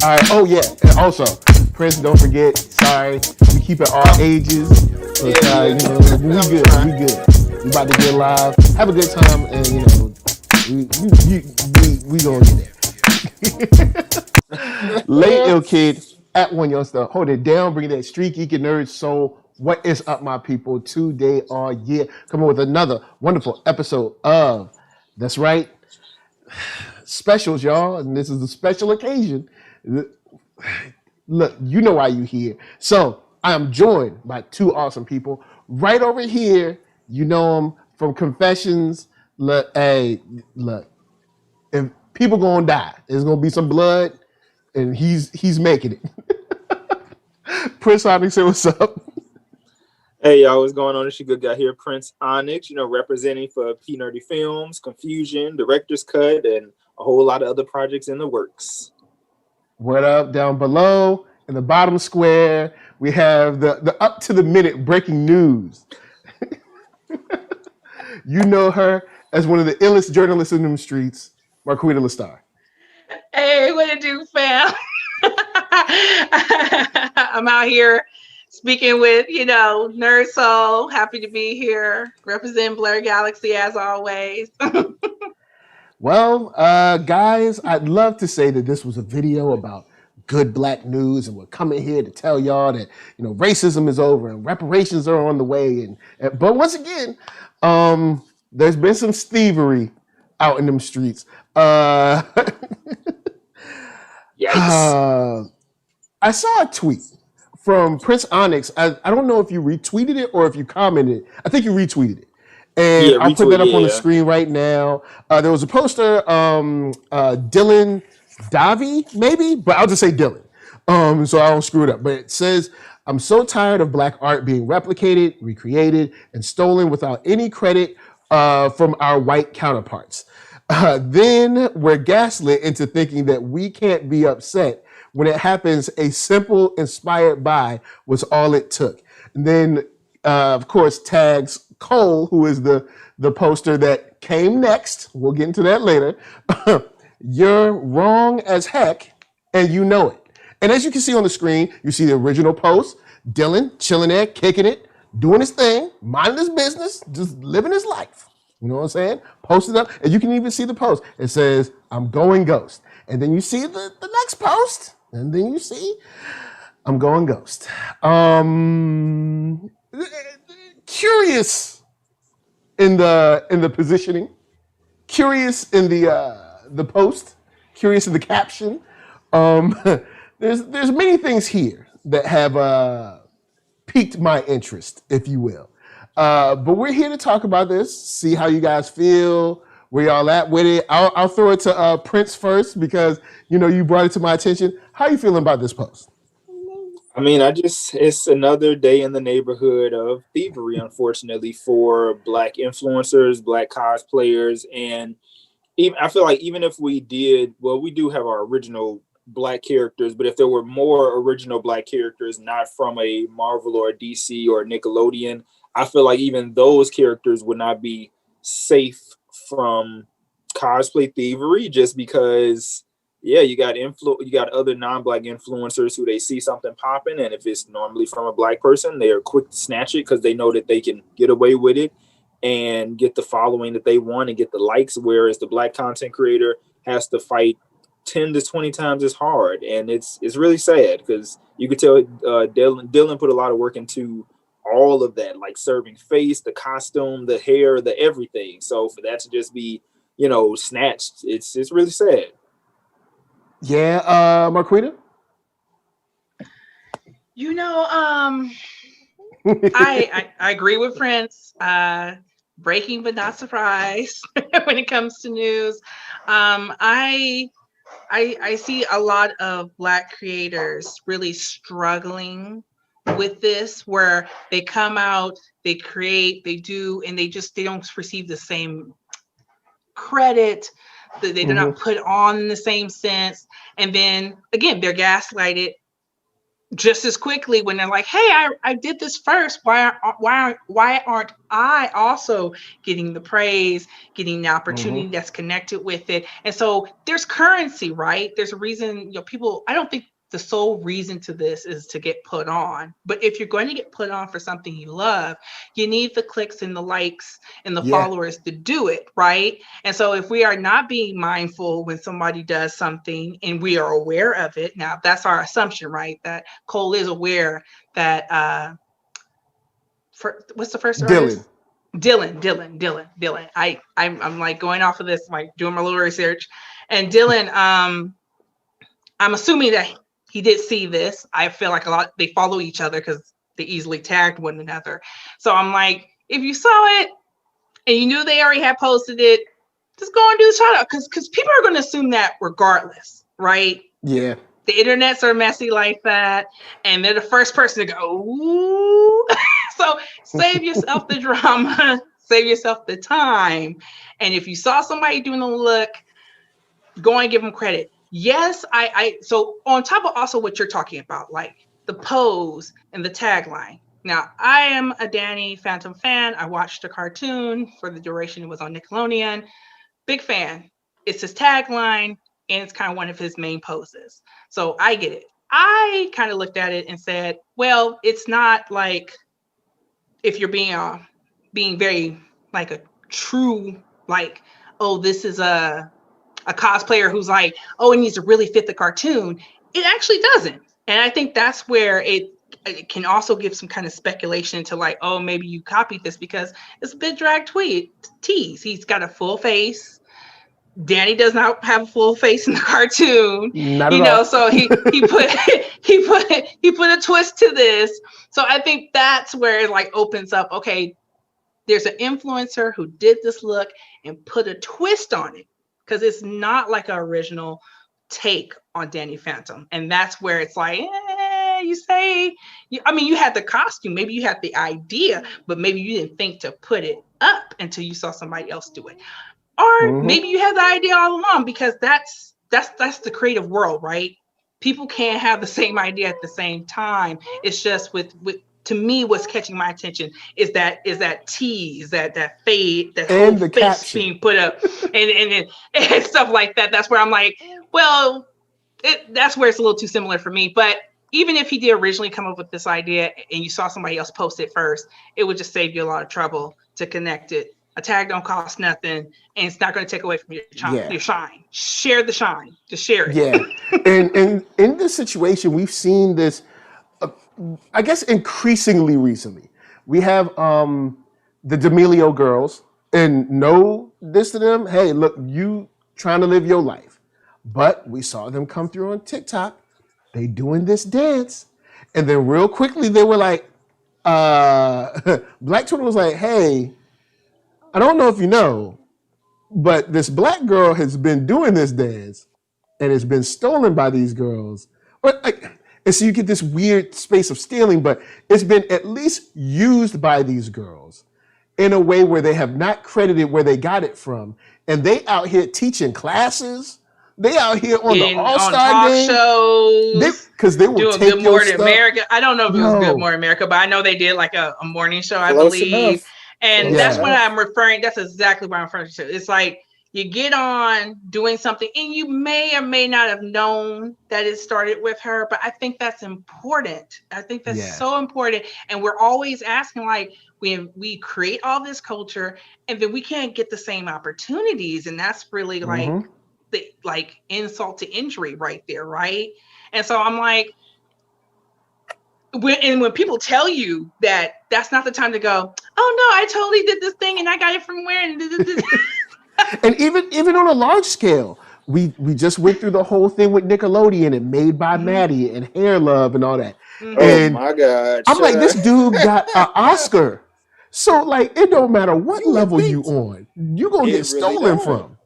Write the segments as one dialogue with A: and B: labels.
A: All right. Oh yeah. And also, Prince, don't forget. Sorry, we keep it all ages. So you know, we good. We good. We about to get live. Have a good time, and you know, we gonna get there. Late ill kid at OneYoungsta. Hold it down. Bring that StreetGeek and NERDSoul. What is up, my people? Today are coming with another wonderful episode of That's Right. Specials, y'all, and this is a special occasion. Look, you know why you're here. So I am joined by two awesome people right over here. You know them from Confessions. Look, hey, look, if people gonna die, there's gonna be some blood, and he's making it. Prince Onyx, say what's up.
B: Hey y'all, what's going on? It's your good guy here, Prince Onyx, you know, representing for P Nerdy Films, Confusion, Director's Cut, and a whole lot of other projects in the works.
A: What up? Down below in the bottom square, we have the up to the minute breaking news. You know her as one of the illest journalists in them streets, Marqueeda LaStar.
C: Hey, what it do, fam? I'm out here speaking with, you know, NERDSoul. Happy to be here. Represent Blair Galaxy as always.
A: Well, guys, I'd love to say that this was a video about good black news, and we're coming here to tell y'all that, you know, racism is over and reparations are on the way. But once again, there's been some thievery out in them streets.
B: Yikes.
A: I saw a tweet from Prince Onyx. I don't know if you retweeted it or if you commented. I think you retweeted it. And yeah, I put that up on the screen right now. There was a poster, Dylan Davii, maybe, but I'll just say Dylan, so I don't screw it up. But it says, "I'm so tired of black art being replicated, recreated, and stolen without any credit from our white counterparts. Then we're gaslit into thinking that we can't be upset when it happens. A simple inspired by was all it took." And then, of course, tags Cohls, who is the poster that came next. We'll get into that later. "You're wrong as heck, and you know it." And as you can see on the screen, you see the original post. Dylan chilling there, kicking it, doing his thing, minding his business, just living his life. You know what I'm saying? Posted up, and you can even see the post. It says, "I'm going ghost." And then you see the next post, and then you see, "I'm going ghost." Curious in the positioning, curious in the post, curious in the caption. There's many things here that have piqued my interest, if you will. But we're here to talk about this, see how you guys feel, where y'all at with it. I'll throw it to Prince first because, you know, you brought it to my attention. How you feeling about this post?
B: I mean, it's another day in the neighborhood of thievery, unfortunately, for black influencers, black cosplayers. And even, I feel like even if we do have our original black characters, but if there were more original black characters, not from a Marvel or a DC or a Nickelodeon, I feel like even those characters would not be safe from cosplay thievery, just because, yeah, you got other non-black influencers who they see something popping, and if it's normally from a black person, they are quick to snatch it because they know that they can get away with it and get the following that they want and get the likes, whereas the black content creator has to fight 10 to 20 times as hard. And it's really sad because you could tell Dylan put a lot of work into all of that, like serving face, the costume, the hair, the everything. So for that to just be, you know, snatched, it's really sad.
A: Yeah, Marqueeda?
C: You know, I agree with Prince. Breaking but not surprised when it comes to news. I see a lot of black creators really struggling with this, where they come out, they create, they do, and they don't receive the same credit. They're not put on in the same sense. And then again, they're gaslighted just as quickly when they're like, hey, I did this first. Why aren't I also getting the praise, getting the opportunity that's connected with it? And so there's currency, right? There's a reason, people, I don't think the sole reason to this is to get put on. But if you're going to get put on for something you love, you need the clicks and the likes and the followers to do it, right? And so if we are not being mindful when somebody does something and we are aware of it, now that's our assumption, right? That Cohls is aware that what's the first artist? Dylan. I'm like going off of this, like doing my little research. And Dylan, I'm assuming that he did see this. I feel like they follow each other because they easily tagged one another. So I'm like, if you saw it and you knew they already had posted it, just go and do the shout out because people are going to assume that regardless, right?
A: Yeah.
C: The internets are messy like that, and they're the first person to go, ooh. So save yourself the drama, save yourself the time. And if you saw somebody doing a look, go and give them credit. Yes, so on top of also what you're talking about, like the pose and the tagline. Now, I am a Danny Phantom fan. I watched the cartoon for the duration it was on Nickelodeon. Big fan. It's his tagline, and it's kind of one of his main poses. So I get it. I kind of looked at it and said, well, it's not like if you're being very like a true, like, oh, this is a cosplayer who's like, oh, it needs to really fit the cartoon. It actually doesn't. And I think that's where it can also give some kind of speculation to like, oh, maybe you copied this because it's a bit drag tease. He's got a full face. Danny does not have a full face in the cartoon.
A: Not at all.
C: So he put a twist to this. So I think that's where it like opens up, okay, there's an influencer who did this look and put a twist on it. Because it's not like an original take on Danny Phantom. And that's where it's like, you had the costume, maybe you had the idea, but maybe you didn't think to put it up until you saw somebody else do it. Or maybe you had the idea all along, because that's the creative world, right? People can't have the same idea at the same time. It's just with to me, what's catching my attention is that tease, that fade, that whole face caption being put up, and stuff like that. That's where I'm like, well, that's where it's a little too similar for me. But even if he did originally come up with this idea and you saw somebody else post it first, it would just save you a lot of trouble to connect it. A tag don't cost nothing, and it's not going to take away from your shine. Share the shine. Just share it.
A: Yeah, and in this situation, we've seen this. I guess increasingly recently, we have the D'Amelio girls, and no diss to them. Hey, look, you trying to live your life, but we saw them come through on TikTok. They doing this dance, and then real quickly they were like, Black Twitter was like, hey, I don't know if you know, but this black girl has been doing this dance, and it's been stolen by these girls, or like. And so you get this weird space of stealing, but it's been at least used by these girls in a way where they have not credited where they got it from. And they out here teaching classes. They out here on the All-Star game.
C: Shows.
A: Because they will
C: doing
A: take
C: Good
A: your
C: Morning
A: stuff.
C: America. I don't know if it was Good Morning America, but I know they did like a morning show, I believe. And that's what I'm referring. That's exactly what I'm referring to. It's like, you get on doing something and you may or may not have known that it started with her, but I think that's important. I think that's so important. And we're always asking, like, we create all this culture and then we can't get the same opportunities. And that's really like the insult to injury right there, right? And so I'm like, when people tell you that that's not the time to go, oh no, I totally did this thing and I got it from where and
A: And even on a large scale, we just went through the whole thing with Nickelodeon and Made by Maddie and Hair Love and all that. And
B: oh my God!
A: I'm like, this dude got an Oscar, so like it don't matter what level you on, you gonna get stolen from.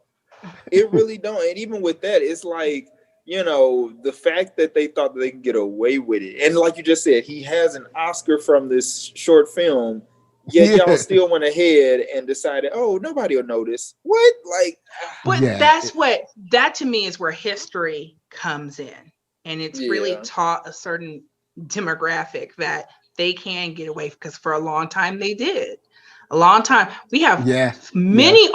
B: It really don't. And even with that, it's like, the fact that they thought that they could get away with it, and like you just said, he has an Oscar from this short film. Yet y'all still went ahead and decided, oh, nobody will notice. What? Like,
C: but that to me is where history comes in. And it's really taught a certain demographic that they can get away, because for a long time they did. A long time. We have many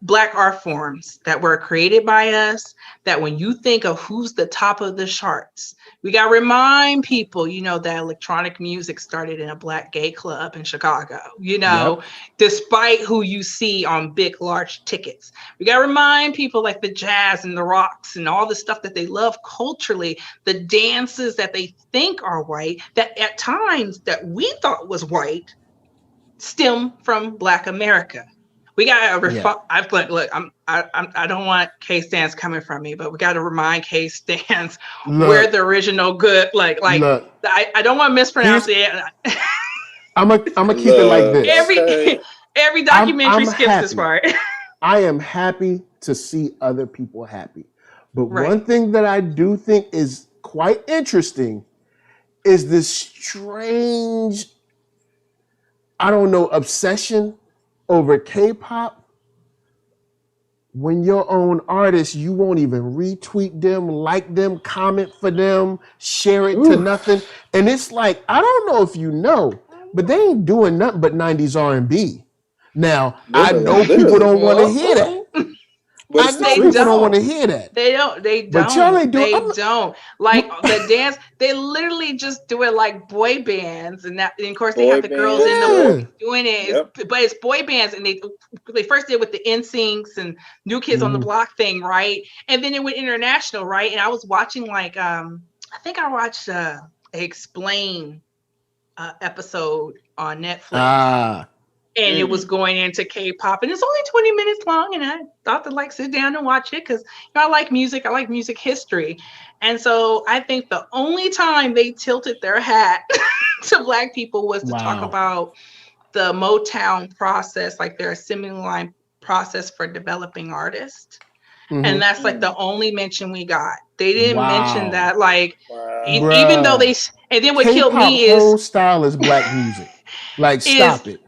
C: Black art forms that were created by us, that when you think of who's the top of the charts, we got to remind people, that electronic music started in a Black gay club in Chicago, despite who you see on big, large tickets. We got to remind people like the jazz and the rocks and all the stuff that they love culturally, the dances that they think are white, that at times that we thought was white, stem from Black America. We got to I don't want K-Stans coming from me, but we got to remind K-Stans where the original good, I don't want to mispronounce it.
A: I'm gonna keep it like this.
C: Every documentary skips this part.
A: I am happy to see other people happy. But one thing that I do think is quite interesting is this strange, I don't know, obsession over K-pop. When your own artist, you won't even retweet them, like them, comment for them, share it to nothing. And it's like, I don't know if you know, but they ain't doing nothing but 90s R&B. Now, I know people don't want to hear that. I know people don't want to hear that.
C: They don't.
A: But y'all ain't doing.
C: They don't. Like the dance, they literally just do it like boy bands, and of course they have the girls in the movie doing it. But it's boy bands, and they first did with the NSYNCs and New Kids on the Block thing, right? And then it went international, right? And I was watching I think I watched a Explain episode on Netflix. And it was going into K-pop, and it's only 20 minutes long, and I thought to sit down and watch it because I like music. I like music history. And so I think the only time they tilted their hat to Black people was to talk about the Motown process, like their assembly line process for developing artists. And that's the only mention we got. They didn't mention that, even though they, and then what killed me is
A: whole style is Black music. Stop it.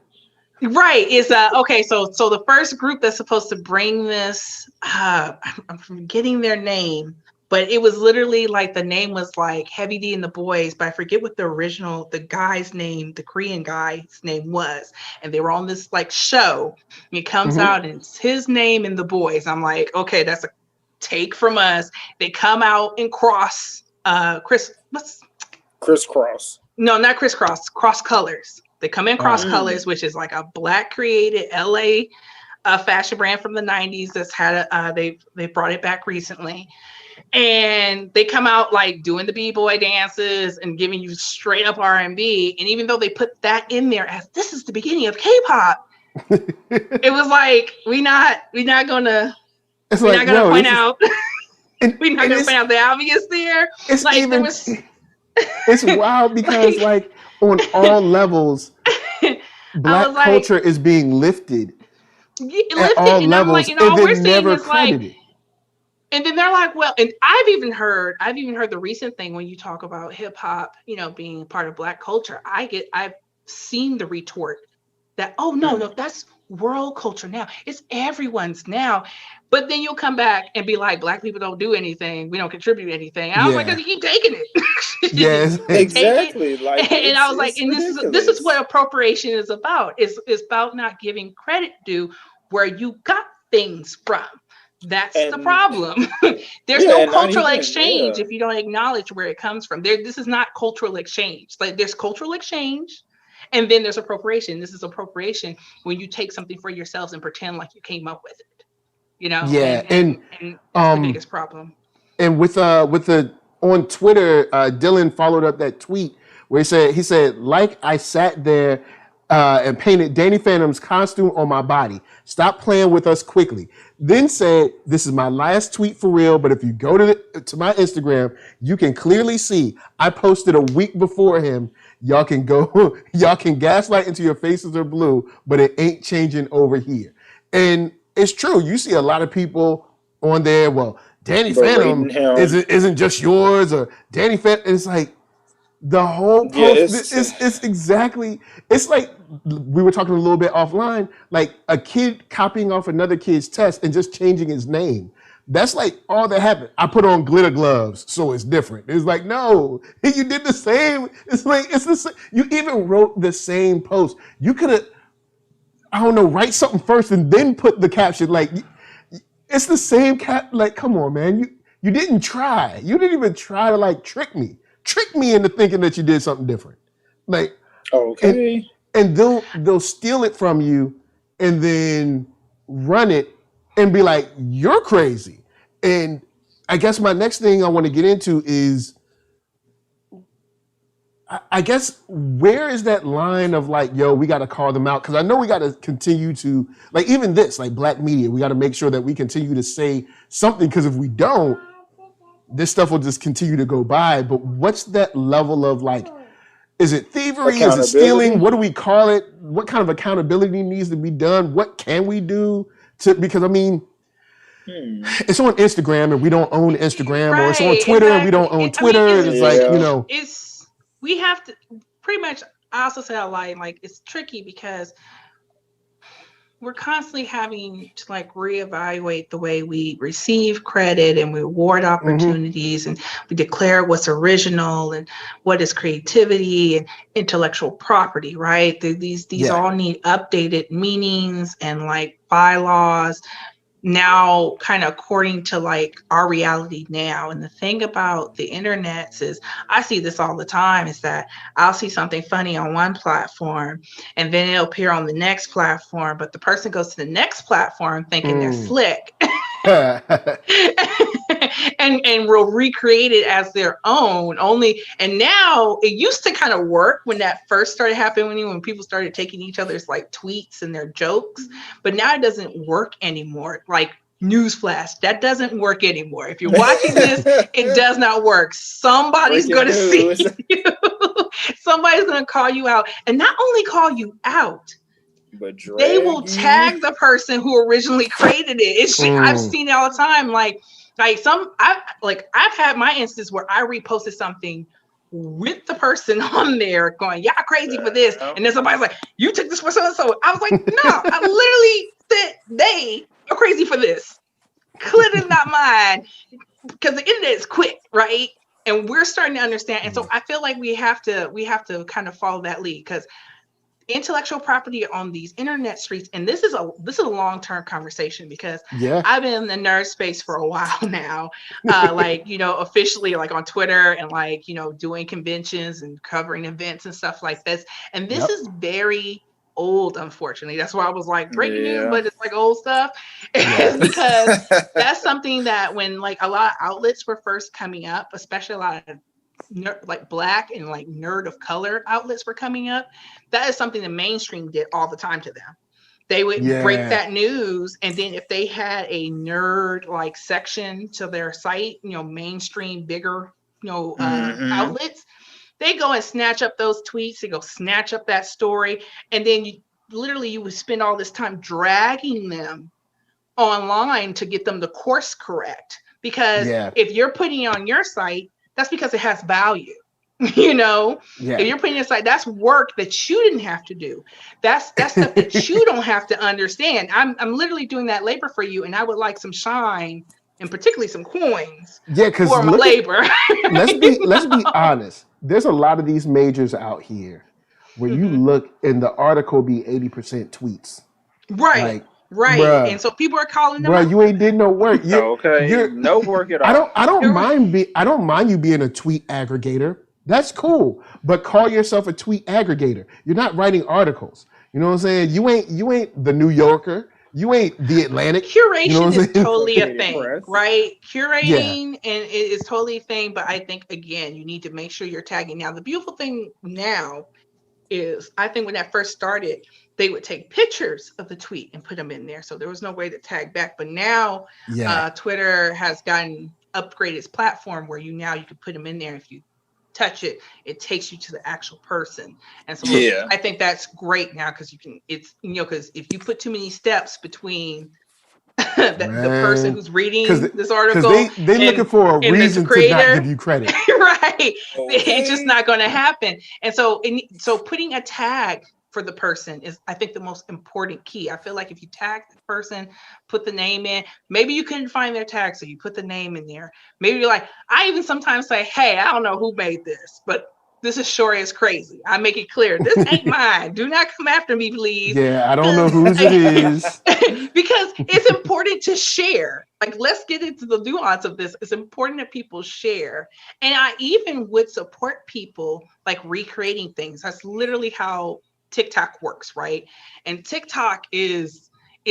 C: Right. Is okay. So the first group that's supposed to bring this, I'm forgetting their name, but it was literally the name was Heavy D and the Boys, but I forget what the guy's name, the Korean guy's name was. And they were on this show. And it comes out and it's his name and the Boys. I'm like, okay, that's a take from us. They come out in crisscross. No, not crisscross, cross colors. They come in cross colors, which is a Black created LA fashion brand from the 90s that's had they brought it back recently. And they come out doing the b-boy dances and giving you straight up R&B. And even though they put that in there as this is the beginning of K-pop, it was we're not gonna point out the obvious there.
A: It's wild because on all levels, Black culture is being lifted at all levels, and they're never credited.
C: And then they're well, and I've even heard the recent thing when you talk about hip hop, being part of Black culture. I've seen the retort that, oh no, that's world culture now. It's everyone's now. But then you'll come back and be like, Black people don't do anything. We don't contribute anything. And I was because you keep taking it.
A: Yes,
B: exactly.
C: And I was and this is what appropriation is about. It's about not giving credit due where you got things from. That's the problem. There's no cultural exchange if you don't acknowledge where it comes from. This is not cultural exchange. There's cultural exchange, and then there's appropriation. This is appropriation when you take something for yourselves and pretend like you came up with it. And that's the biggest problem.
A: And with the on Twitter, Dylan followed up that tweet where he said, I sat there and painted Danny Phantom's costume on my body. Stop playing with us quickly. Then said, this is my last tweet for real, but if you go to my Instagram, you can clearly see I posted a week before him. Y'all can gaslight until your faces are blue, but it ain't changing over here. And it's true. You see a lot of people on there. Well, Danny Phantom isn't just yours, or Danny Phantom. It's the whole post. It's exactly. It's we were talking a little bit offline. A kid copying off another kid's test and just changing his name. That's like all that happened. I put on glitter gloves, so it's different. It's like, no, you did the same. It's like, it's the same. You even wrote the same post. You could have, I don't know, write something first and then put the caption. Like, it's the same like, come on, man. You didn't try. You didn't even try to like trick me into thinking that you did something different. Like,
B: okay.
A: And they'll steal it from you and then run it and be like, you're crazy. And I guess my next thing I want to get into is, I guess, where is that line of like, yo, we got to call them out? Because I know we got to continue to, like, even this, like black media, we got to make sure that we continue to say something, because if we don't, this stuff will just continue to go by. But what's that level of like, is it thievery? Is it stealing? What do we call it? What kind of accountability needs to be done? What can we do to, because I mean, it's on Instagram and we don't own Instagram, or it's on Twitter and we don't own Twitter. I mean, it's like, you know.
C: We have to pretty much, I also say a line, like it's tricky because we're constantly having to like reevaluate the way we receive credit and we award opportunities, and we declare what's original and what is creativity and intellectual property, right? These all need updated meanings and like bylaws now, kind of according to like our reality now. And the thing about the internet is, I see this all the time, is that I'll see something funny on one platform and then it'll appear on the next platform, but the person goes to the next platform thinking they're slick and will recreate it as their own only. And now, it used to kind of work when that first started happening, when people started taking each other's like tweets and their jokes, but now it doesn't work anymore. Like, newsflash, that doesn't work anymore. If you're watching this, it does not work. Somebody's going to see you. Somebody's going to call you out, and not only call you out, but they will tag the person who originally created it. I've seen it all the time. I've had my instance where I reposted something with the person on there going, "Yeah, crazy for this," and then somebody's like, "You took this for so and so." I was like, "No, I literally said they are crazy for this. Clearly not mine," because the internet is quick, right? And we're starting to understand. And so I feel like we have to kind of follow that lead, because intellectual property on these internet streets, and this is a long-term conversation, because I've been in the nerd space for a while now, like, you know, officially, like on Twitter, and like, you know, doing conventions and covering events and stuff like this. And this is very old, unfortunately. That's why I was like, breaking news, but it's like old stuff. Because that's something that when like a lot of outlets were first coming up, especially a lot of like black and like nerd of color outlets were coming up, that is something the mainstream did all the time to them. They would break that news, and then if they had a nerd like section to their site, you know, mainstream bigger, you know, outlets, they go and snatch up those tweets, they go snatch up that story, and then you would spend all this time dragging them online to get them the course correct. Because if you're putting it on your site, that's because it has value. You know, if you're putting it aside, that's work that you didn't have to do. That's stuff that you don't have to understand. I'm literally doing that labor for you, and I would like some shine, and particularly some coins for my labor.
A: let's be honest. There's a lot of these majors out here where you look and the article be 80% tweets.
C: Right. Bruh, and so people are calling them out.
A: You ain't did no work.
B: You're no work at all.
A: I don't mind you being a tweet aggregator. That's cool. But call yourself a tweet aggregator. You're not writing articles. You know what I'm saying? You ain't the New Yorker. You ain't the Atlantic.
C: Curation is totally a thing, right? Curating and it is totally a thing. But I think, again, you need to make sure you're tagging. Now, the beautiful thing now is, I think when that first started, they would take pictures of the tweet and put them in there. So there was no way to tag back. But now Twitter has upgraded its platform where you can put them in there. If you touch it, it takes you to the actual person. And so I think that's great now, because because if you put too many steps between the person who's reading this article,
A: they looking for a reason to not give you credit.
C: Right. It's just not going to happen. And so putting a tag for the person is, I think, the most important key. I feel like if you tag the person, put the name in, maybe you couldn't find their tag, so you put the name in there. Maybe you're like, I even sometimes say, hey, I don't know who made this, but this is sure is crazy. I make it clear, this ain't mine. Do not come after me, please.
A: Yeah, I don't know whose it is.
C: Because it's important to share. Like, let's get into the nuance of this. It's important that people share. And I even would support people like recreating things. That's literally how TikTok works, right? And TikTok is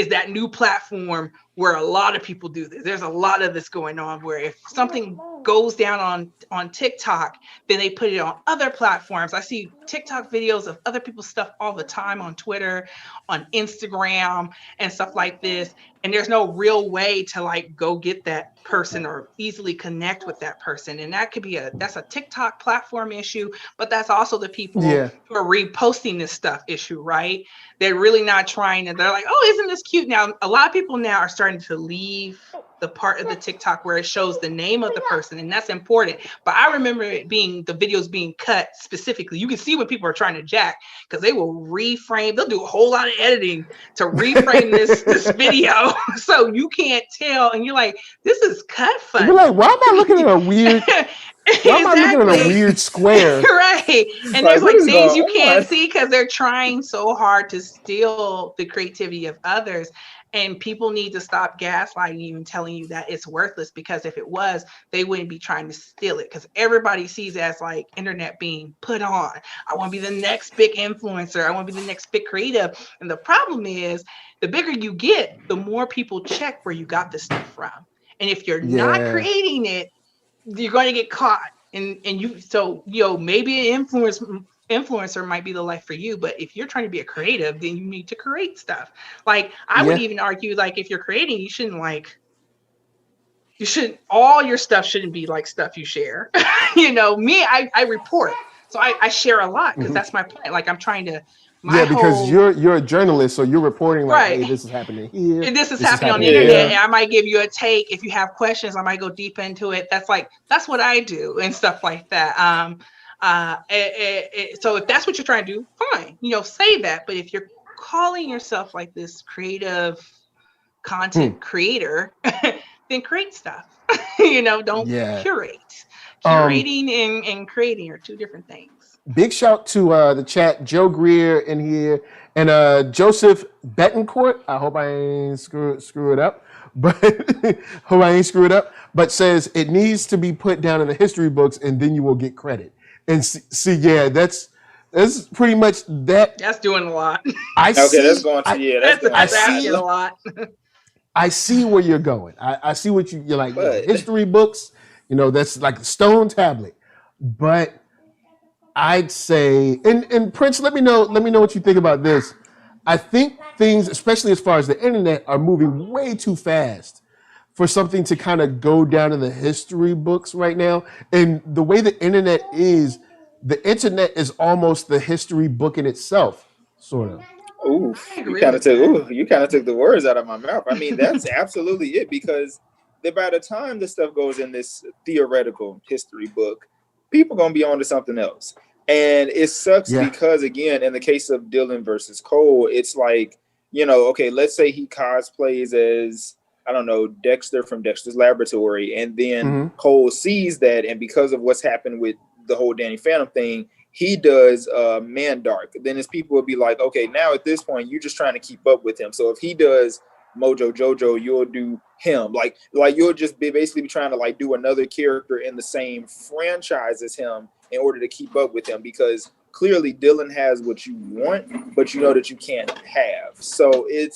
C: that new platform where a lot of people do this. There's a lot of this going on where if something goes down on TikTok, then they put it on other platforms. I see TikTok videos of other people's stuff all the time on Twitter, on Instagram, and stuff like this. And there's no real way to like go get that person or easily connect with that person. And that could be that's a TikTok platform issue, but that's also the people who are reposting this stuff issue, right? They're really not trying to, they're like, oh, isn't this cute? Now, a lot of people now are starting to leave the part of the TikTok where it shows the name of the person, and that's important. But I remember it being, the videos being cut specifically. You can see when people are trying to jack, because they will reframe, they'll do a whole lot of editing to reframe this video. So you can't tell, and you're like, this is cut funny.
A: You're like, why am I looking at a weird why am I looking at a weird square?
C: Right. And there's like things you can't see because they're trying so hard to steal the creativity of others. And people need to stop gaslighting you and telling you that it's worthless, because if it was, they wouldn't be trying to steal it, because everybody sees it as like internet being put on. I want to be the next big influencer. I want to be the next big creative. And the problem is, the bigger you get, the more people check where you got this stuff from. And if you're not creating it, you're going to get caught. And you, so, maybe an influencer might be the life for you, but if you're trying to be a creative, then you need to create stuff. Like, I would even argue, like, if you're creating, you shouldn't all your stuff shouldn't be like stuff you share. Me, I report, so I share a lot, because that's my plan. Like, I'm trying to
A: because you're a journalist, so you're reporting like, hey, this is happening here.
C: And this is happening on the internet, and I might give you a take. If you have questions, I might go deep into it. That's what I do and stuff like that. So if that's what you're trying to do, fine, say that. But if you're calling yourself like this creative content creator, then create stuff. Don't curate. Curating and creating are two different things.
A: Big shout to the chat, Joe Greer in here, and Joseph Betancourt. I hope I ain't screw it up, but says it needs to be put down in the history books, and then you will get credit. And see, that's pretty much that.
C: That's doing a lot.
B: That's going to that's
C: asking a lot.
A: I see where you're going. I see what you're like. History books, that's like a stone tablet. But I'd say, and Prince, let me know what you think about this. I think things, especially as far as the internet, are moving way too fast for something to kind of go down in the history books right now. And the way the internet is almost the history book in itself, sort of.
B: Ooh, you kind of took the words out of my mouth. I mean, that's absolutely it, because by the time this stuff goes in this theoretical history book, people gonna be on to something else. And it sucks because, again, in the case of Dylan versus Cole, it's like, okay, let's say he cosplays as, I don't know, Dexter from Dexter's Laboratory, and then Cole sees that, and because of what's happened with the whole Danny Phantom thing, he does Mandark. Then his people will be like, okay, now at this point, you're just trying to keep up with him. So if he does Mojo Jojo, you'll do him. Like you'll just basically be trying to like do another character in the same franchise as him in order to keep up with him, because clearly Dylan has what you want, but you know that you can't have. So it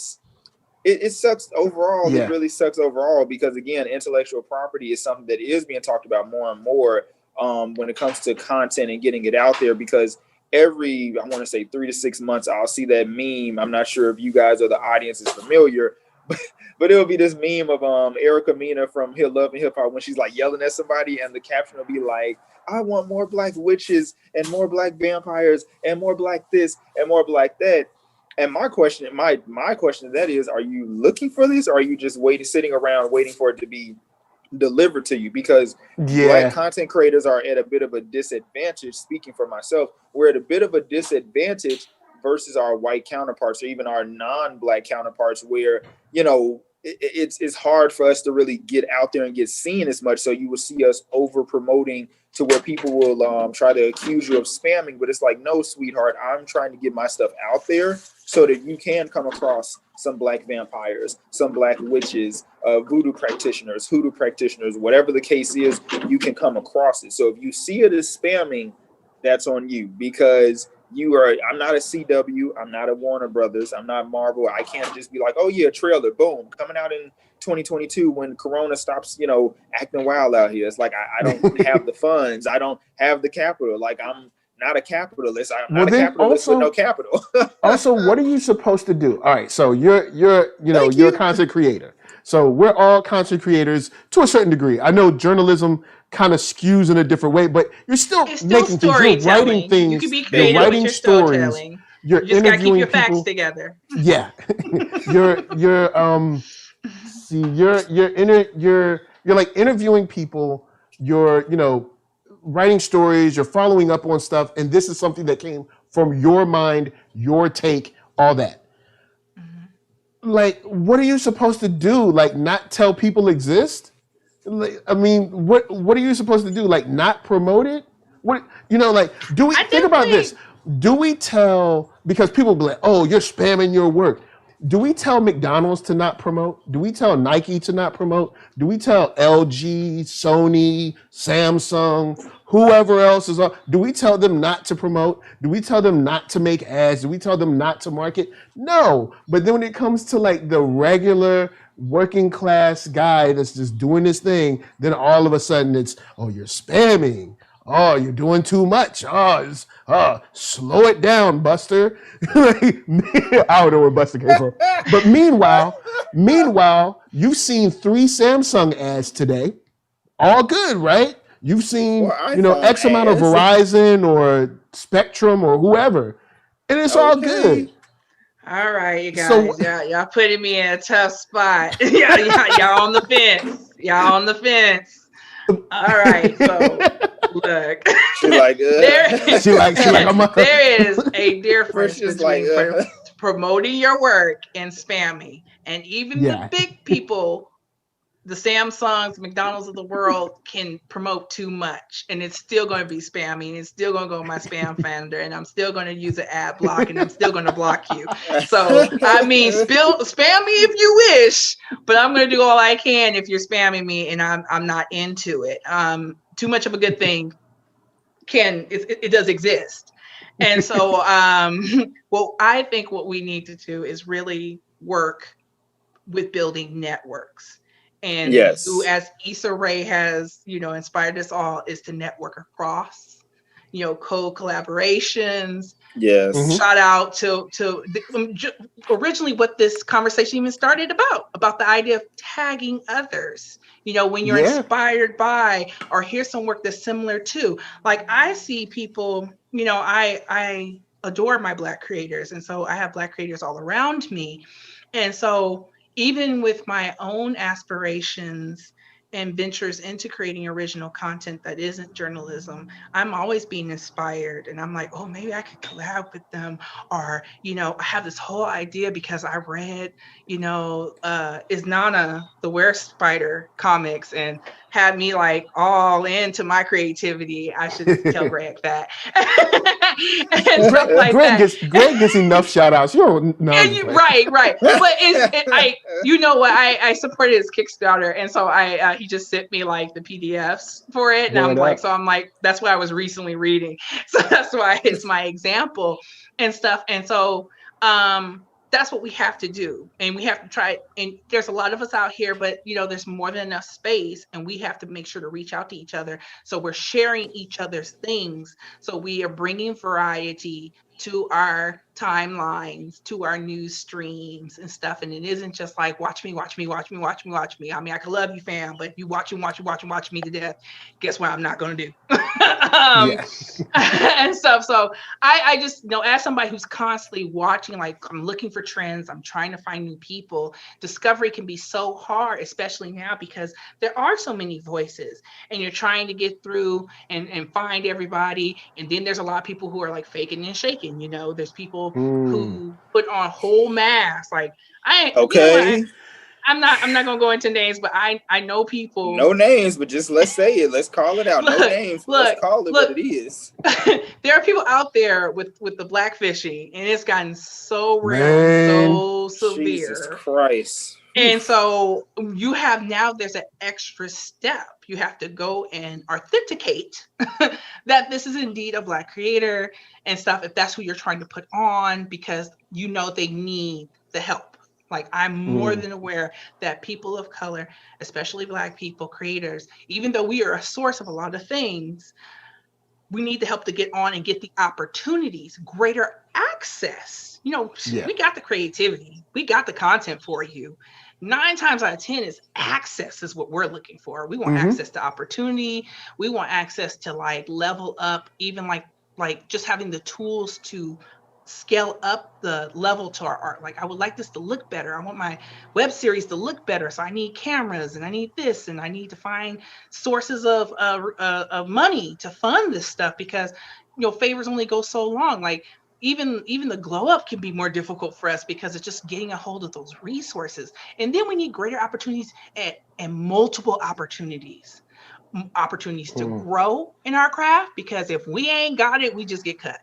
B: sucks overall. It really sucks overall, because again, intellectual property is something that is being talked about more and more when it comes to content and getting it out there, because every, I want to say 3 to 6 months, I'll see that meme. I'm not sure if you guys or the audience is familiar, but it'll be this meme of Erica Mena from Love and Hip Hop when she's like yelling at somebody, and the caption will be like, I want more black witches and more black vampires and more black this and more black that. And my question to that is, are you looking for this, or are you just sitting around waiting for it to be delivered to you? Because black content creators are at a bit of a disadvantage. Speaking for myself, we're at a bit of a disadvantage versus our white counterparts or even our non-Black counterparts, where, you know, it's hard for us to really get out there and get seen as much. So you will see us over promoting to where people will try to accuse you of spamming, but it's like, no, sweetheart, I'm trying to get my stuff out there so that you can come across some Black vampires, some Black witches, voodoo practitioners, hoodoo practitioners, whatever the case is, you can come across it. So if you see it as spamming, that's on you, because I'm not a CW, I'm not a Warner Brothers, I'm not Marvel. I can't just be like, oh yeah, trailer, boom, coming out in 2022 when Corona stops, you know, acting wild out here. It's like, I don't have the funds, I don't have the capital. Like, I'm not a capitalist. I'm not a capitalist with no capital.
A: Also, what are you supposed to do? All right, so you're a content creator. So we're all content creators to a certain degree. I know journalism kind of skews in a different way, but you're still making things, you're writing things,
C: you can be creative, you're writing stories,
A: you're
C: you just gotta keep your
A: people.
C: facts together.
A: Yeah, you're like interviewing people. You're writing stories. You're following up on stuff, and this is something that came from your mind, your take, all that. Like, what are you supposed to do? Like, not tell people exist? Like, I mean, what are you supposed to do? Like, not promote it? What, like, do we think about this? Do we tell, because people be like, oh, you're spamming your work. Do we tell McDonald's to not promote? Do we tell Nike to not promote? Do we tell LG, Sony, Samsung, whoever else is on? Do we tell them not to promote? Do we tell them not to make ads? Do we tell them not to market? No. But then when it comes to like the regular working class guy that's just doing this thing, then all of a sudden it's, oh, you're spamming. Oh, you're doing too much. Slow it down, Buster. I don't know where Buster came from. But meanwhile, you've seen 3 Samsung ads today. All good, right? You've seen, X amount of Verizon or Spectrum or whoever. And it's all good.
C: All right, you guys. Y'all putting me in a tough spot. y'all on the fence. Y'all on the fence. All right, so look,
B: she's like,
A: she like,
C: there is a difference between promoting your work and spamming, and even the big people, the Samsungs, McDonald's of the world, can promote too much, and it's still going to be spammy, and it's still going to go in my spam folder, and I'm still going to use an ad block, and I'm still going to block you. So I mean, spam me if you wish, but I'm going to do all I can if you're spamming me, and I'm not into it. Too much of a good thing it does exist, and so well, I think what we need to do is really work with building networks. And who, as Issa Rae has, inspired us all, is to network across, collaborations.
B: Yes.
C: Shout out to originally what this conversation even started about the idea of tagging others. When you're inspired by or hear some work that's similar to, like I see people, I adore my Black creators. And so I have Black creators all around me. And so even with my own aspirations and ventures into creating original content that isn't journalism, I'm always being inspired. And I'm like, oh, maybe I could collab with them. Or, I have this whole idea because I read, Is Nana the Were Spider comics and had me like all into my creativity. I should tell Greg that.
A: Greg gets enough shout outs.
C: Right. But I supported his Kickstarter, and so he just sent me like the PDFs for it, and I'm like, that's what I was recently reading, so that's why it's my example and stuff. And so that's what we have to do, and we have to try. And there's a lot of us out here, but there's more than enough space, and we have to make sure to reach out to each other. So we're sharing each other's things. So we are bringing variety to our timelines, to our news streams and stuff. And it isn't just like, watch me. I mean, I can love you, fam, but if you watch me to death, guess what I'm not going to do? And stuff. So I just, as somebody who's constantly watching, like I'm looking for trends, I'm trying to find new people. Discovery can be so hard, especially now, because there are so many voices and you're trying to get through and find everybody. And then there's a lot of people who are like faking and shaking. taken. You know, there's people
A: Mm.
C: who put on whole masks. Like
B: Okay.
C: I'm not gonna go into names, but I know people.
B: No names, but just let's say it. Let's call it out. No names. Let's call it what it is.
C: There are people out there with the blackfishing, and it's gotten so real, so severe.
B: Jesus Christ.
C: And so you have now, there's an extra step. You have to go and authenticate that this is indeed a Black creator and stuff, if that's who you're trying to put on, because you know they need the help. Like, I'm more than aware that people of color, especially Black people, creators, even though we are a source of a lot of things, we need the help to get on and get the opportunities, greater access. You know, we got the creativity, we got the content for you. 9 times out of 10 is access is what we're looking for. We want access to opportunity. We want access to like level up, even like just having the tools to scale up the level to our art. Like, I would like this to look better. I want my web series to look better. So I need cameras and I need this, and I need to find sources of money to fund this stuff, because, you know, favors only go so long. Like, even the glow up can be more difficult for us because it's just getting a hold of those resources. And then we need greater opportunities and multiple opportunities to grow in our craft, because if we ain't got it, we just get cut.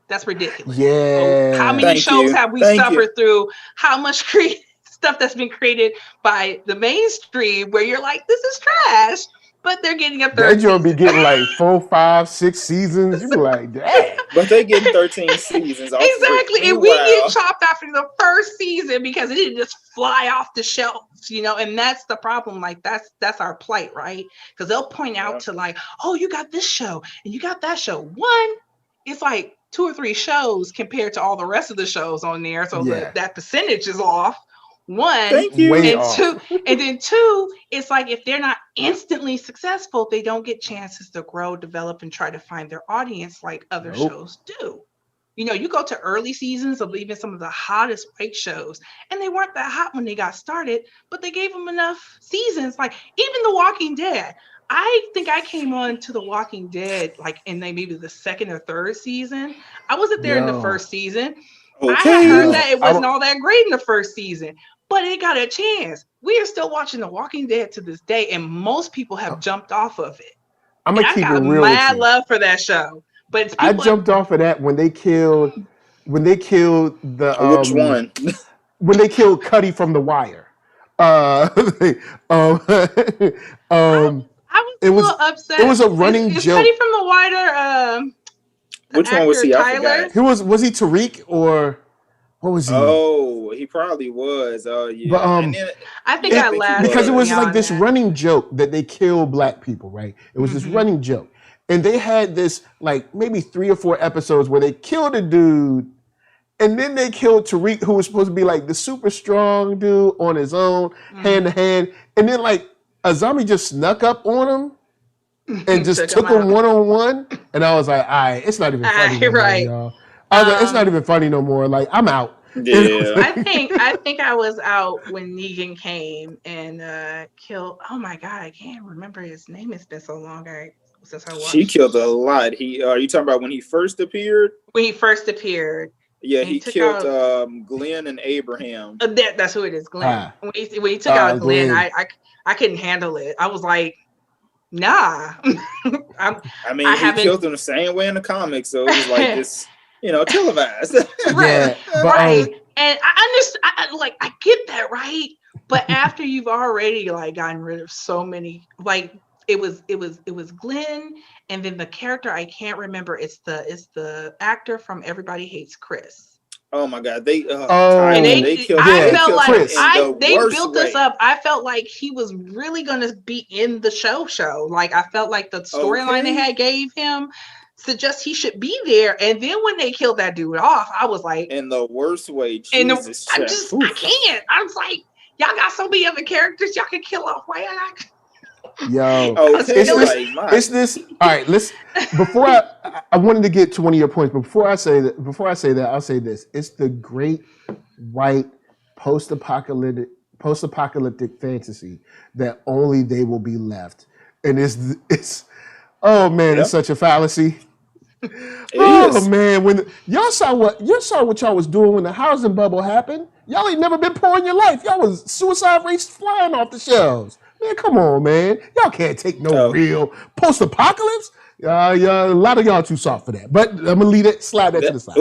C: That's ridiculous.
A: Yeah.
C: So how many shows have we suffered through? How much stuff that's been created by the mainstream where you're like, this is trash, but they're getting a third season.
A: They'll be getting like 4, 5, 6 seasons. You be like, dang.
B: But they getting 13 seasons.
C: Exactly. And we get chopped after the first season because it didn't just fly off the shelves, you know, and that's the problem. Like, that's our plight, right? Because they'll point out to like, oh, you got this show and you got that show. One, it's like 2 or 3 shows compared to all the rest of the shows on there. So that percentage is off. One,
B: thank you.
C: And then two, it's like if they're not instantly successful, they don't get chances to grow, develop, and try to find their audience like other shows do. You know, you go to early seasons of even some of the hottest white shows, and they weren't that hot when they got started, but they gave them enough seasons. Like even The Walking Dead. I think I came on to The Walking Dead like in maybe the 2nd or 3rd season. I wasn't there in the 1st season. I had heard that it wasn't all that great in the 1st season, but it got a chance. We are still watching The Walking Dead to this day, and most people have jumped off of it.
A: I'm gonna keep it real.
C: Mad love for that show, but
A: I jumped off of that when they killed the
B: which one?
A: When they killed Cuddy from The Wire.
C: I was a little upset.
A: It was a running joke.
C: Cuddy from The Wire.
B: Which one was he?
C: Tyler?
A: Was he Tariq or what was he?
B: Oh, he probably was. Oh yeah.
A: But,
C: I think I laughed
A: because it was like this running joke that they kill Black people, right? It was this running joke, and they had this like maybe 3 or 4 episodes where they killed a dude, and then they killed Tariq, who was supposed to be like the super strong dude on his own, hand to hand, and then like a zombie just snuck up on him and just took him one-on-one. And I was like, all right, it's not even funny no more, y'all. I was like, it's not even funny no more. Like, I'm out.
B: Yeah.
C: I think I was out when Negan came and killed. Oh my God, I can't remember his name. It's been so long since I watched.
B: She killed a lot. Are you talking about when he first appeared?
C: When he first appeared.
B: Yeah, he killed Glenn and Abraham.
C: That's who it is, Glenn. When he took out Glenn, I couldn't handle it. I was like, nah.
B: He killed them the same way in the comics, so it was like this, televised.
C: Right. Right. And I understand, I get that, right? But after you've already gotten rid of so many, it was Glenn, and then the character I can't remember. It's the actor from Everybody Hates Chris.
B: Oh my God! They built
C: this up. I felt like he was really gonna be in the show. Like I felt like the storyline they had gave him suggests he should be there. And then when they killed that dude off, I was like, in
B: the worst way.
C: I can't. I was like, y'all got so many other characters y'all can kill off. Why
A: Yo, it's this. All right, before I wanted to get to one of your points, but before I say that, I'll say this: it's the great white post-apocalyptic fantasy that only they will be left, and it's oh man, it's such a fallacy. Oh man, when y'all saw what y'all was doing when the housing bubble happened, y'all ain't never been poor in your life. Y'all was suicide rates flying off the shelves. Man, come on, man. Y'all can't take no real post-apocalypse. Yeah, a lot of y'all too soft for that. But I'm gonna slide that to the side.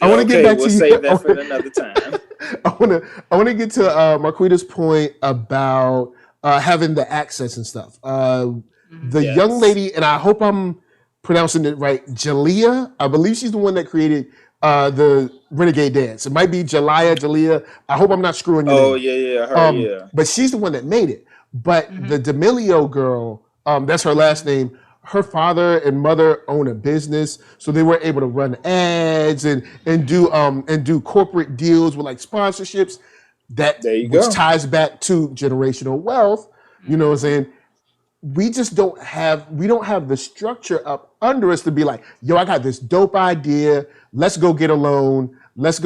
A: I want to get back to you.
B: Save that for another time.
A: I want to get to Marqueeda's point about having the access and stuff. The young lady, and I hope I'm pronouncing it right, Jalea. I believe she's the one that created the Renegade Dance. It might be Jalea. I hope I'm not screwing your name.
B: Her,
A: But she's the one that made it. But the D'Amelio girl, that's her last name. Her father and mother own a business, so they were able to run ads and do corporate deals with like sponsorships. Which ties back to generational wealth. You know what I'm saying? We don't have the structure up under us to be like, yo, I got this dope idea. Let's go get a loan. Let's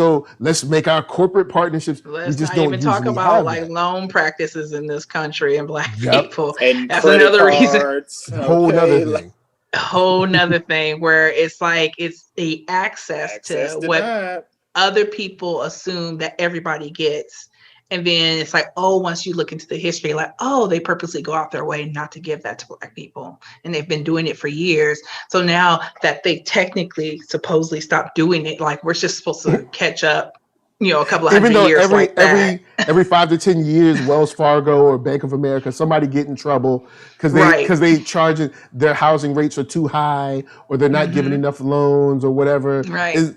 A: make our corporate partnerships.
C: Let's not even talk about like loan practices in this country and Black people.
B: And
C: that's another reason.
A: A
C: whole nother thing where it's like it's the access to what other people assume that everybody gets. And then it's like, oh, once you look into the history, like, oh, they purposely go out their way not to give that to Black people. And they've been doing it for years. So now that they technically supposedly stopped doing it, like we're just supposed to catch up, a couple of hundred years like that.
A: Every 5 to 10 years, Wells Fargo or Bank of America, somebody get in trouble because they charging their housing rates are too high or they're not giving enough loans or whatever.
C: Right.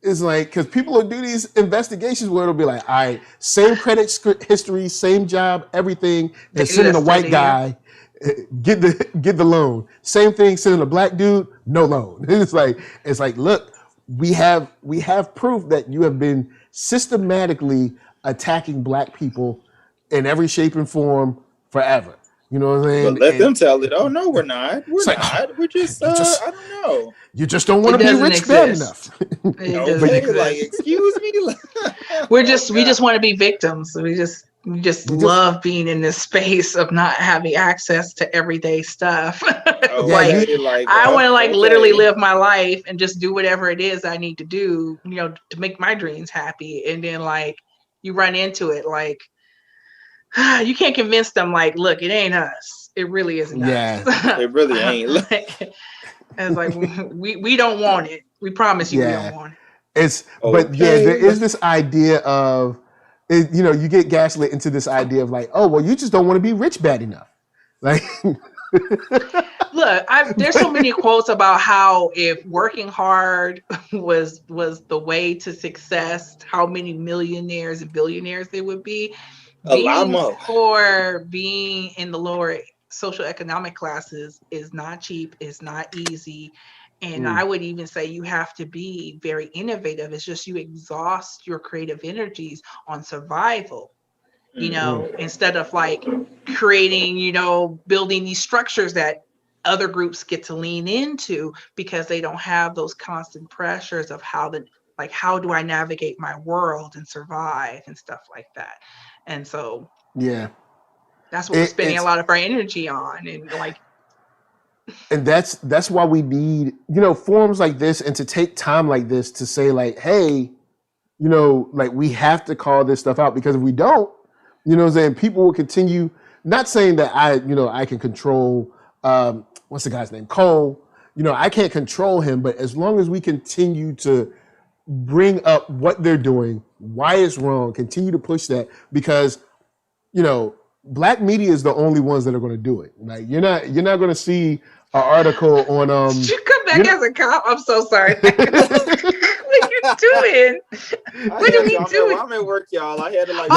A: It's like, because people will do these investigations where it'll be like, all right, same credit history, same job, everything, and sending a white guy, get the loan. Same thing, sending a Black dude, no loan. It's like, look, we have proof that you have been systematically attacking Black people in every shape and form forever. You know what I'm saying?
B: But let them tell it. Oh no, we're not. We're not. We're just. I don't know.
A: You just don't want to be rich bad enough.
B: Like, excuse me.
C: We just want to be victims. We just love being in this space of not having access to everyday stuff. I want to literally live my life and just do whatever it is I need to do, to make my dreams happy. And then you run into it you can't convince them look, it ain't us. It really isn't us.
B: It really ain't.
C: It's like we don't want it. We promise you we don't want it.
A: There is this idea of you get gaslit into this idea of like, oh well, you just don't want to be rich bad enough. Like
C: look, there's so many quotes about how if working hard was the way to success, how many millionaires and billionaires there would be.
B: A lot more.
C: Or being in the lower social economic classes is not cheap, it's not easy. And I would even say you have to be very innovative. It's just you exhaust your creative energies on survival, instead of creating, building these structures that other groups get to lean into because they don't have those constant pressures of how do I navigate my world and survive and stuff like that. And so, that's what we're spending a lot of our energy on,
A: and that's why we need forums like this and to take time like this to say like, hey, we have to call this stuff out, because if we don't, people will continue. Not saying that I can control what's the guy's name, Cohls. I can't control him, but as long as we continue to bring up what they're doing, why it's wrong, continue to push that, because Black media is the only ones that are going to do it. Like you're not going to see an article on
C: Did you come back as a cop? I'm so sorry. What are you doing? What are we doing?
B: I'm at work, y'all. I had to
C: okay.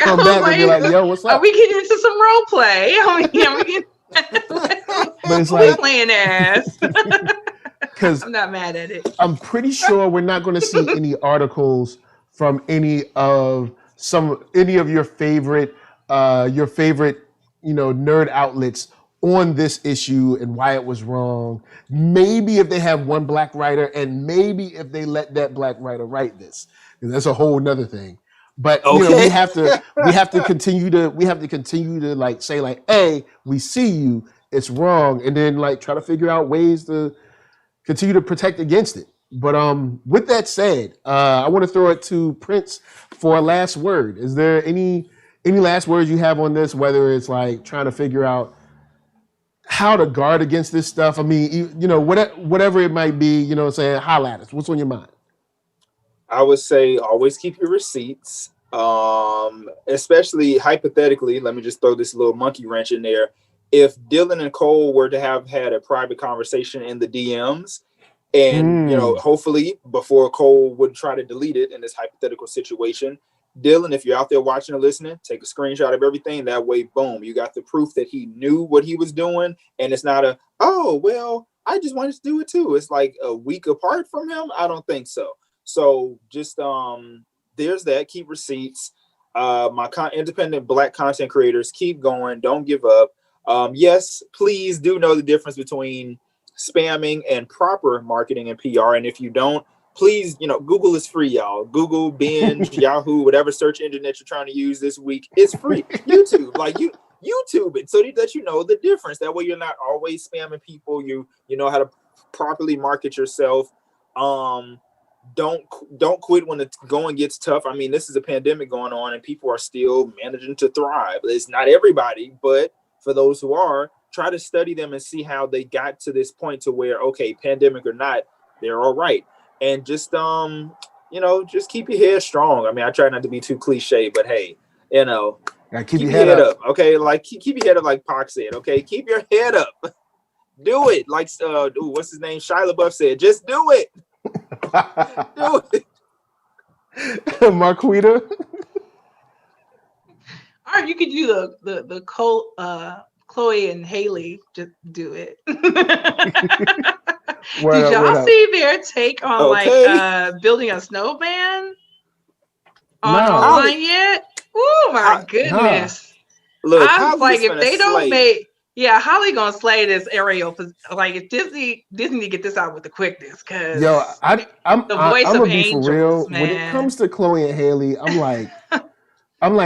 A: Come back and be like, yo, what's up?
C: Are we getting into some role play?
A: But it's
C: we playing ass.
A: Because
C: I'm not mad at it.
A: I'm pretty sure we're not going to see any articles from any of your favorite nerd outlets on this issue and why it was wrong. Maybe if they have one Black writer, and maybe if they let that Black writer write this, that's a whole nother thing. But we have to continue to say like, hey, we see you. it's wrong, and then like try to figure out ways to continue to protect against it. But with that said, I want to throw it to Prince for a last word. Is there any last words you have on this? Whether it's like trying to figure out how to guard against this stuff. I mean, you know, whatever it might be, you know what I'm saying? Holla at us. What's on your mind?
B: I would say always keep your receipts. Especially hypothetically, let me just throw this little monkey wrench in there. If Dylan and Cole were to have had a private conversation in the DMs, and you know, hopefully before Cole would try to delete it in this hypothetical situation, Dylan, if you're out there watching or listening, take a screenshot of everything. That way, boom, you got the proof that he knew what he was doing. And it's not a, oh, well, I just wanted to do it too. It's like a week apart from him. I don't think so. So just there's that. Keep receipts. My independent Black content creators, keep going. Don't give up. Yes, please do know the difference between spamming and proper marketing and PR. And if you don't, please, you know, Google is free, y'all. Google, Binge, Yahoo, whatever search engine that you're trying to use this week, it's free. YouTube, like YouTube it so that you know the difference. That way you're not always spamming people. You know how to properly market yourself. Don't quit when the going gets tough. I mean, this is a pandemic going on and people are still managing to thrive. It's not everybody, but for those who are, try to study them and see how they got to this point to where, okay, pandemic or not, they're all right. And just you know, just keep your head strong. I mean, I try not to be too cliche, but hey, you know,
A: keep your head up.
B: Okay, like keep your head up, like Pac said. Okay, keep your head up. Do it, like what's his name? Shia LaBeouf said, just do it. Do it.
A: Marqueeda.
C: All right, you could do the Chloe and Haley just do it. Did y'all see their take on like building a snowman online yet? Oh my goodness!
B: Look,
C: I was like, if they don't make, Holly gonna slay this Ariel. Like, if Disney to get this out with the quickness, because
A: I'm
C: the voice
A: I'm
C: of
A: gonna be
C: angels,
A: for real.
C: man.
A: When it comes to Chloe and Haley, I'm like,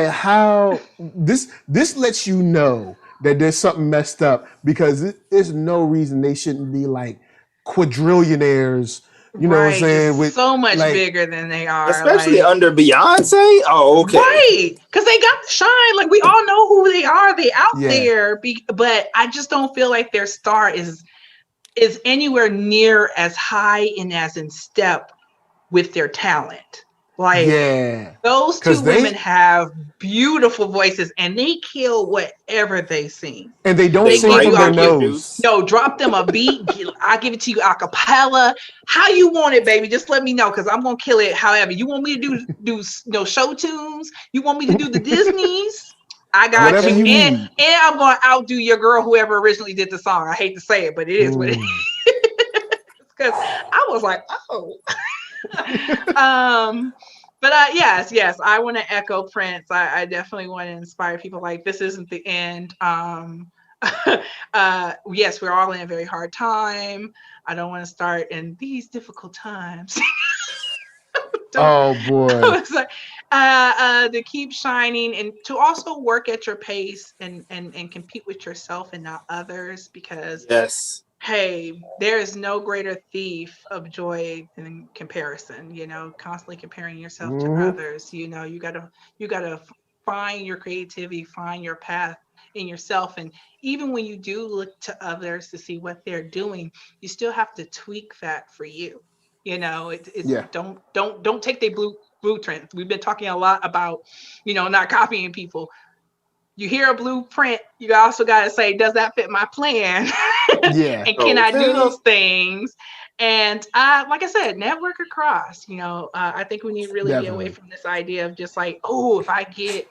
A: how this lets you know that there's something messed up, because there's no reason they shouldn't be like quadrillionaires. You know what I'm saying?
C: With so much like, bigger than they are,
B: especially like, under Beyonce. Oh, okay,
C: right? Because they got the shine. Like, we all know who they are. They out there, but I just don't feel like their star is anywhere near as high and as in step with their talent. Like, those two women have beautiful voices and they kill whatever they sing.
A: And they don't sing from their nose.
C: No, drop them a beat. I'll give it to you a cappella. How you want it, baby? Just let me know, because I'm going to kill it however. You want me to do show tunes? You want me to do the Disneys? I got whatever you. And I'm going to outdo your girl, whoever originally did the song. I hate to say it, but it is what it is. Because I was like, oh. But yes, I want to echo Prince. I definitely want to inspire people. Like, this isn't the end. Yes, we're all in a very hard time. I don't want to start in these difficult times.
A: Oh boy.
C: It's like, to keep shining and to also work at your pace and compete with yourself and not others, because hey, there is no greater thief of joy than comparison. You know, constantly comparing yourself to others. You know, you gotta find your creativity, find your path in yourself. And even when you do look to others to see what they're doing, you still have to tweak that for you. You know, don't take their blueprints. We've been talking a lot about, you know, not copying people. You hear a blueprint, you also got to say, does that fit my plan? And can I do those things? And like I said, network across. You know, I think we need to really get away from this idea of just like, oh, if I get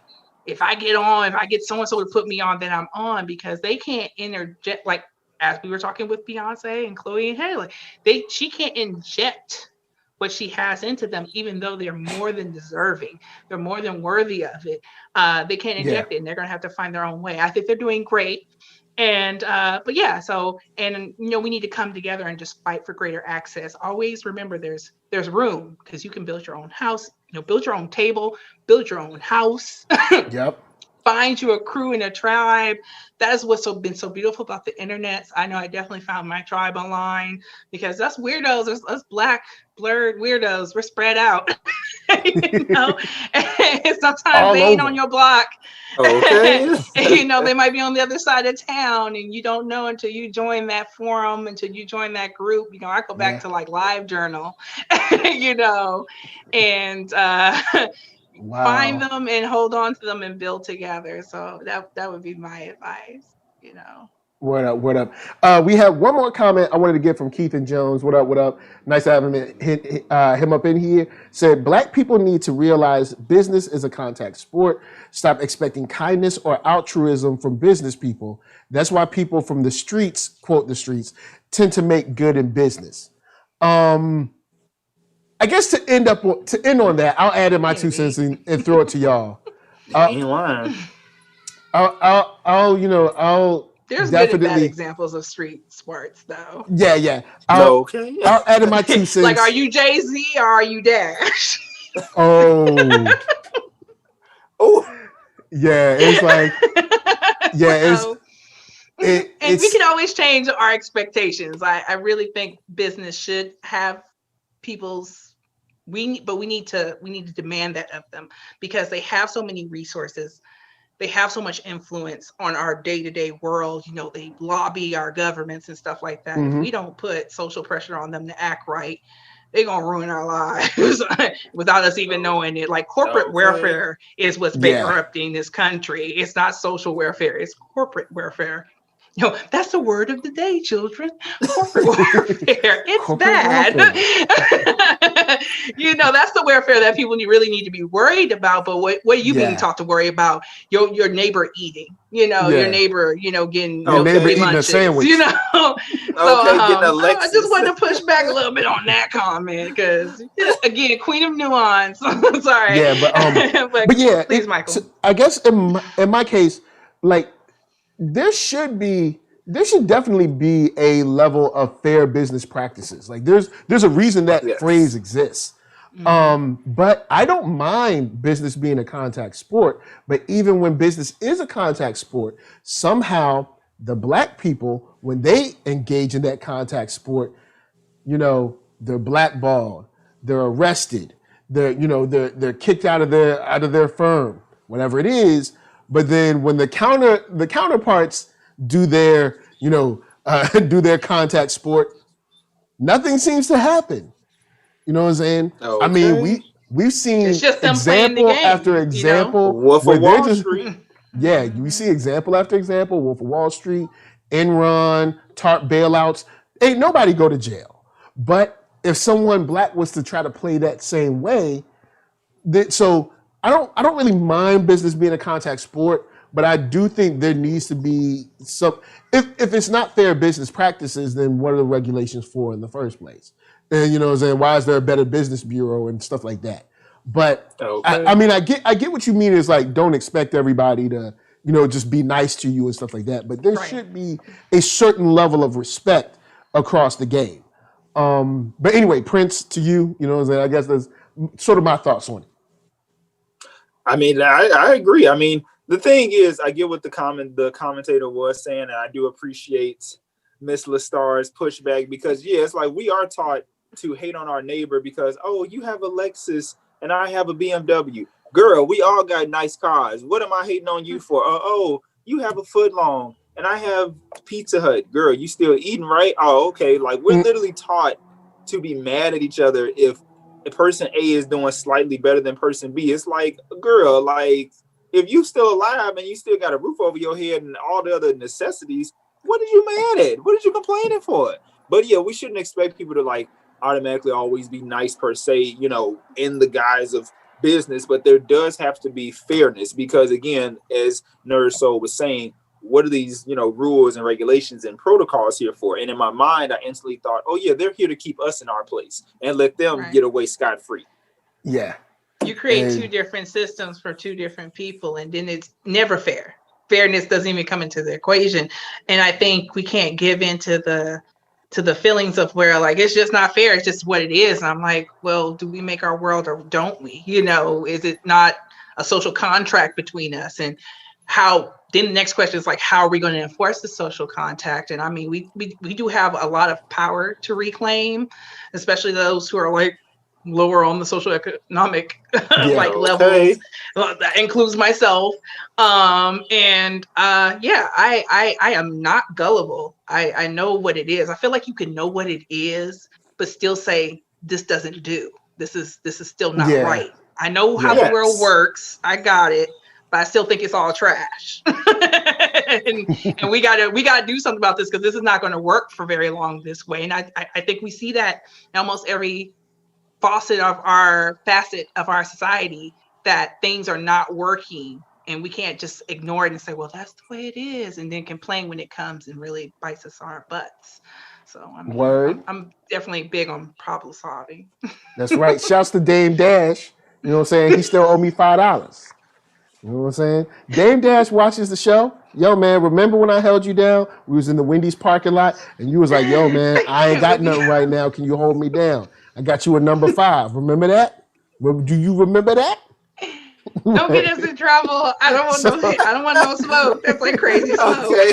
C: so and so to put me on, then I'm on, because they can't interject. Like, as we were talking with Beyonce and Chloe and Haley, she can't inject what she has into them, even though they're more than deserving. They're more than worthy of it. They can't inject it, and they're going to have to find their own way. I think they're doing great. And, but yeah, so, and, you know, we need to come together and just fight for greater access. Always remember there's room, because you can build your own house, you know, build your own table, build your own house. find you a crew and a tribe. That is what's been so beautiful about the internet. I know I definitely found my tribe online because us weirdos, us black blurred weirdos, we're spread out. You know, and sometimes they ain't on your block.
B: Okay.
C: You know, they might be on the other side of town, and you don't know until you join that forum, until you join that group. You know, I go back to like LiveJournal, you know, and find them and hold on to them and build together. So that would be my advice, you know.
A: What up? What up? We have one more comment I wanted to get from Keith and Jones. What up? What up? Nice to have him up in here. Said, Black people need to realize business is a contact sport. Stop expecting kindness or altruism from business people. That's why people from the streets, quote the streets, tend to make good in business. I guess to end on that, I'll add in my 2 cents and throw it to y'all.
B: Ain't lying.
C: There's good and bad examples of street sports, though.
A: Yeah.
B: I'll
A: add in my 2 cents.
C: Like, are you Jay-Z or are you Dash?
A: Oh. Yeah, it's like,
C: and we can always change our expectations. I really think business should have we need to demand that of them because they have so many resources. They have so much influence on our day-to-day world. You know, they lobby our governments and stuff like that. If we don't put social pressure on them to act right, they're going to ruin our lives without us even knowing it. Like corporate welfare is what's bankrupting this country. It's not social welfare. It's corporate welfare. You know, that's the word of the day, children. Corporate welfare. It's corporate bad. You know, that's the welfare that people really need to be worried about. But what are you being taught to worry about? Your neighbor eating. You know, your neighbor, getting
A: neighbor eating a sandwich.
C: You know, so I just want to push back a little bit on that comment because, again, Queen of Nuance. Sorry.
A: Yeah, but yeah,
C: please, Michael.
A: I guess in my case, like. There should definitely be a level of fair business practices. Like there's a reason that phrase exists. But I don't mind business being a contact sport. But even when business is a contact sport, somehow the Black people, when they engage in that contact sport, they're blackballed, they're arrested, they're kicked out of their firm, whatever it is. But then when the counterparts do their, do their contact sport, nothing seems to happen. You know what I'm saying?
B: Okay.
A: I mean, we've seen example after example.
B: Wolf of Wall Street.
A: Yeah, we see example after example. Wolf of Wall Street, Enron, TARP bailouts. Ain't nobody go to jail. But if someone Black was to try to play that same way, I don't really mind business being a contact sport, but I do think there needs to be some. If it's not fair business practices, then what are the regulations for in the first place? And why is there a Better Business Bureau and stuff like that? But I mean, I get what you mean. Is like don't expect everybody to just be nice to you and stuff like that. But there should be a certain level of respect across the game. But anyway, Prince, to you, I guess that's sort of my thoughts on it.
B: I mean, I agree. I mean, the thing is, I get what the commentator was saying, and I do appreciate Miss LaStar's pushback because, it's like we are taught to hate on our neighbor because, you have a Lexus and I have a BMW. Girl, we all got nice cars. What am I hating on you for? You have a foot long and I have Pizza Hut. Girl, you still eating, right? Oh, okay. Like we're literally taught to be mad at each other if person A is doing slightly better than person B. It's like, girl, like if you still alive and you still got a roof over your head and all the other necessities, what are you mad at? What are you complaining for? But we shouldn't expect people to like automatically always be nice per se, in the guise of business, but there does have to be fairness because again, as NERDSoul was saying, what are these, rules and regulations and protocols here for? And in my mind, I instantly thought, they're here to keep us in our place and let them get away scot-free.
A: Yeah.
C: You create two different systems for two different people, and then it's never fair. Fairness doesn't even come into the equation. And I think we can't give into the feelings of where like it's just not fair. It's just what it is. And I'm like, well, do we make our world or don't we? Is it not a social contract between us? And then the next question is like, how are we going to enforce the social contact? And I mean, we do have a lot of power to reclaim, especially those who are like lower on the social economic levels. That includes myself. I am not gullible. I know what it is. I feel like you can know what it is, but still say this doesn't do. This is still not right. I know how the world works. I got it. But I still think it's all trash. and we gotta do something about this, because this is not going to work for very long this way. And I think we see that in almost every facet of our society, that things are not working, and we can't just ignore it and say, well, that's the way it is, and then complain when it comes and really bites us on our butts. So I'm definitely big on problem solving.
A: That's right. Shouts to Dame Dash. You know what I'm saying? He still owe me $5. You know what I'm saying? Dame Dash watches the show. Yo, man, remember when I held you down? We was in the Wendy's parking lot, and you was like, yo, man, I ain't got nothing right now. Can you hold me down? I got you a number 5. Remember that? Do you remember that?
C: Don't get us in trouble. I don't want no smoke. That's like crazy smoke.
A: Okay.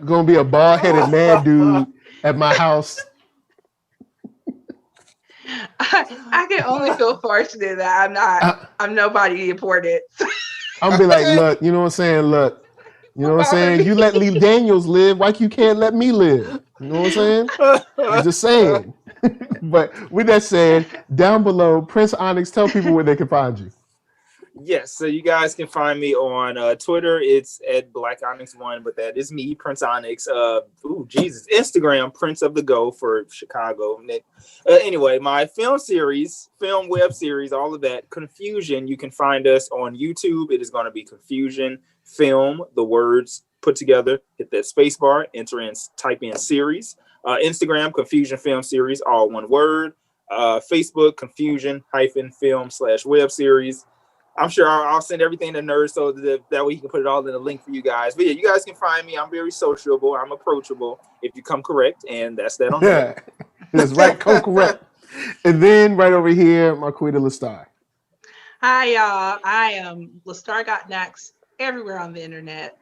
A: Gonna be a bald-headed mad dude at my house.
C: I can only feel fortunate that I'm nobody important.
A: I'm be like, look, you know what I'm saying? Look, you know what I'm saying? You let Lee Daniels live, why you can't let me live? You know what I'm saying? I'm just saying. But with that said, down below, Prince Onyx, tell people where they can find you.
B: Yes, so you guys can find me on Twitter. It's at BlackOnyx1, but that is me, Prince Onyx. Instagram, Prince of the Go for Chicago. Anyway, my film web series, all of that, Confusion, you can find us on YouTube. It is going to be Confusion Film, the words put together. Hit that space bar, type in series. Instagram, Confusion Film Series, all one word. Facebook, Confusion-Film/web series. I'm sure I'll send everything to NERDSoul that way he can put it all in a link for you guys. But yeah, you guys can find me. I'm very sociable. I'm approachable if you come correct, and that's that on that.
A: That's right, come correct. And then right over here, Marqueeda LaStar.
C: Hi, y'all. I am LaStar Got Next everywhere on the internet.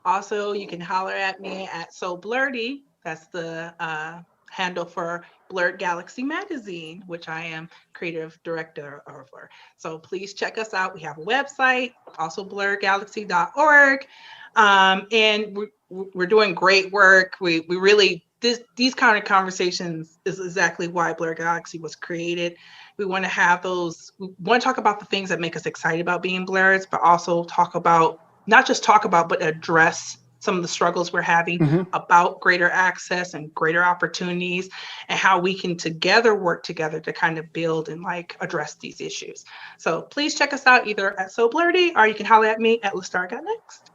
C: Also, you can holler at me at So Blurty. That's the handle for Blurred Galaxy Magazine, which I am creative director over. So please check us out. We have a website, also blurredgalaxy.org. And we're doing great work. We really, these kind of conversations is exactly why Blurred Galaxy was created. We want to have those, we want to talk about the things that make us excited about being blurs, but also not just talk about, but address some of the struggles we're having about greater access and greater opportunities, and how we can work together to kind of build and address these issues. So please check us out either at So Blurty, or you can holler at me at LaStar Got Next.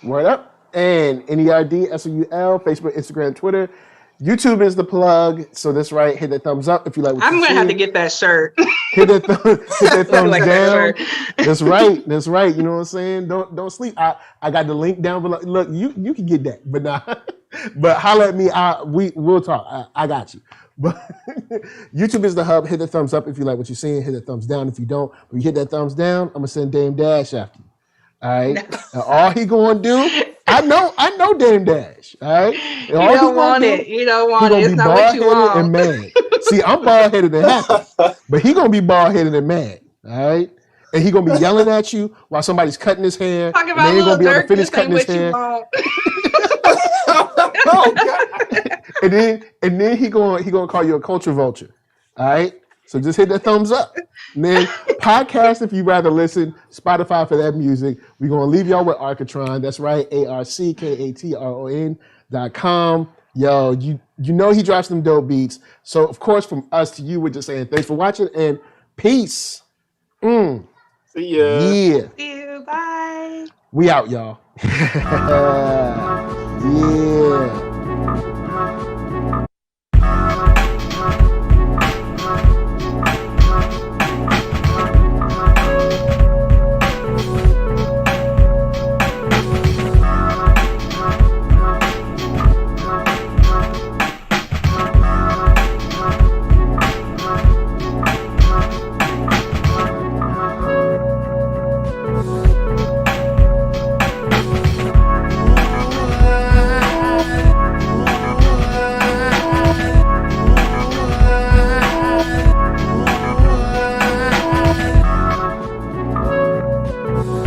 A: Word up. And NERD, SOUL, Facebook, Instagram, Twitter. YouTube is the plug. So that's right. Hit that thumbs up if you like what
C: I'm going to have to get that shirt.
A: Hit that thumbs down. That's right. That's right. You know what I'm saying? Don't sleep. I got the link down below. Look, you can get that, but nah. But holler at me. We'll talk. I got you. But YouTube is the hub. Hit the thumbs up if you like what you're seeing. Hit the thumbs down if you don't. When you hit that thumbs down, I'm gonna send Dame Dash after you. All right. No. And all he gonna do, I know Dame Dash. All right. And
C: you don't want it. You don't want it. It's not what you want.
A: And mad. See, I'm bald headed and happy, but he gonna be bald headed and mad. All right. And he gonna be yelling at you while somebody's cutting his hair.
C: Talking about and then he gonna be able to finish cutting his hair.
A: Oh, God. And then he gonna call you a culture vulture. All right. So just hit that thumbs up. And then podcast if you rather listen. Spotify for that music. We're gonna leave y'all with Arcatron. That's right, ARCKATRON.com. Yo, you know he drops them dope beats. So of course, from us to you, we're just saying thanks for watching and peace.
B: See ya.
A: Yeah.
C: See you. Bye.
A: We out, y'all. Yeah. you.